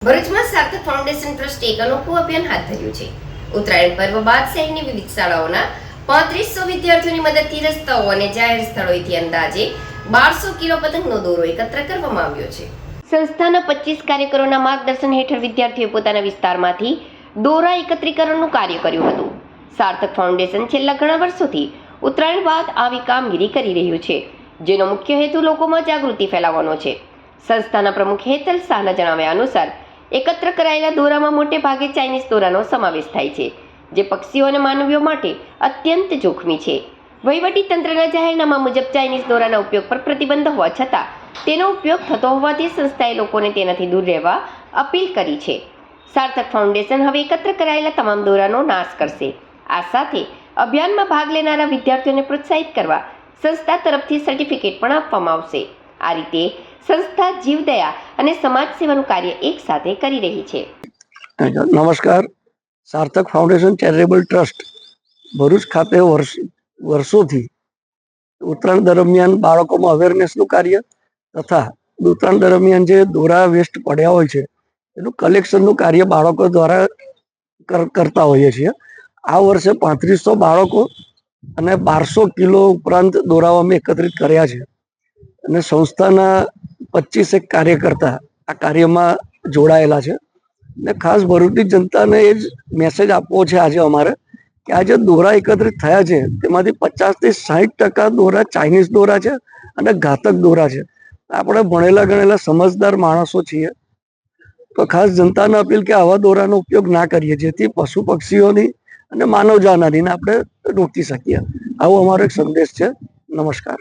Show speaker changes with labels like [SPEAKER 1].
[SPEAKER 1] ભરૂચમાં સાર્થક foundation trust એક અનોખું અભિયાન હાથ ધર્યું છે. ઉત્તરાયણ પર્વ બાદ શહેરની વિવિધ શાળાઓના 3500 વિદ્યાર્થીઓની મદદથી રસ્તાઓ અને જાહેર સ્થળોએથી અંદાજે 1200 કિલો પતંગનો દોરો એકત્ર કરવામાં આવ્યો છે. સંસ્થાના 25 કાર્યકરોના માર્ગદર્શન હેઠળ વિદ્યાર્થીઓએ પોતાના વિસ્તારમાંથી દોરા એકત્રીકરણનું કાર્ય કર્યું હતું. સાર્થક ફાઉન્ડેશન છેલ્લા ઘણા વર્ષોથી ઉત્તરાયણ બાદ આવી કામગીરી કરી રહ્યું છે, જેનો મુખ્ય હેતુ લોકોમાં જાગૃતિ ફેલાવવાનો છે. સંસ્થાના પ્રમુખ હેતલ શાહના જણાવ્યા અનુસાર એકત્ર કરાયેલા દોરામાં મોટે ભાગે ચાઇનીઝ દોરાનો સમાવેશ થાય છે, જે પક્ષીઓ અને માનવીઓ માટે અત્યંત જોખમી છે. વહીવટી તંત્રના જાહેરનામા મુજબ ચાઇનીઝ દોરાના ઉપયોગ પર પ્રતિબંધ હોવા છતાં તેનો ઉપયોગ થતો હોવાથી સંસ્થાએ લોકોને તેનાથી દૂર રહેવા અપીલ કરી છે. સાર્થક ફાઉન્ડેશન હવે એકત્ર કરાયેલા તમામ દોરાનો નાશ કરશે. આ સાથે અભિયાનમાં ભાગ લેનારા વિદ્યાર્થીઓને પ્રોત્સાહિત કરવા સંસ્થા તરફથી સર્ટિફિકેટ પણ આપવામાં આવશે. આ રીતે સંસ્થા જીવદયા અને સમાજ સેવાનું કાર્ય એક સાથે કરી રહી છે.
[SPEAKER 2] નમસ્કાર. સાર્થક ફાઉન્ડેશન ચેરિટેબલ ટ્રસ્ટ ભરૂચ ખાતે વર્ષોથી ઉત્તરાયણ દરમિયાન બાળકોમાં અવેરનેસનું કાર્ય તથા ઉત્તરાયણ દરમિયાન જે દોરા વેસ્ટ પડ્યા હોય છે એનું કલેક્શનનું કાર્ય બાળકો દ્વારા કરતા હોઈએ છીએ. આ વર્ષે 3500 બાળકો અને 1200 કિલો ઉપરાંત દોરાઓ અમે એકત્રિત કર્યા છે અને સંસ્થાના 25 કાર્યકર્તા આ કાર્યમાં જોડાયેલા છે. ને ખાસ ભરૂચની જનતાને એ જ મેસેજ આપવો છે આજે અમારે કે આ જે દોરા એકત્રિત થયા છે તેમાંથી 50 થી 60% દોરા ચાઇનીઝ દોરા છે અને ઘાતક દોરા છે. આપણે ભણેલા ગણેલા સમજદાર માણસો છીએ, તો ખાસ જનતાને અપીલ કે આવા દોરાનો ઉપયોગ ના કરીએ, જેથી પશુ પક્ષીઓની અને માનવ જાનહાનિને આપણે રોકી શકીએ. આવો અમારો એક સંદેશ છે. નમસ્કાર.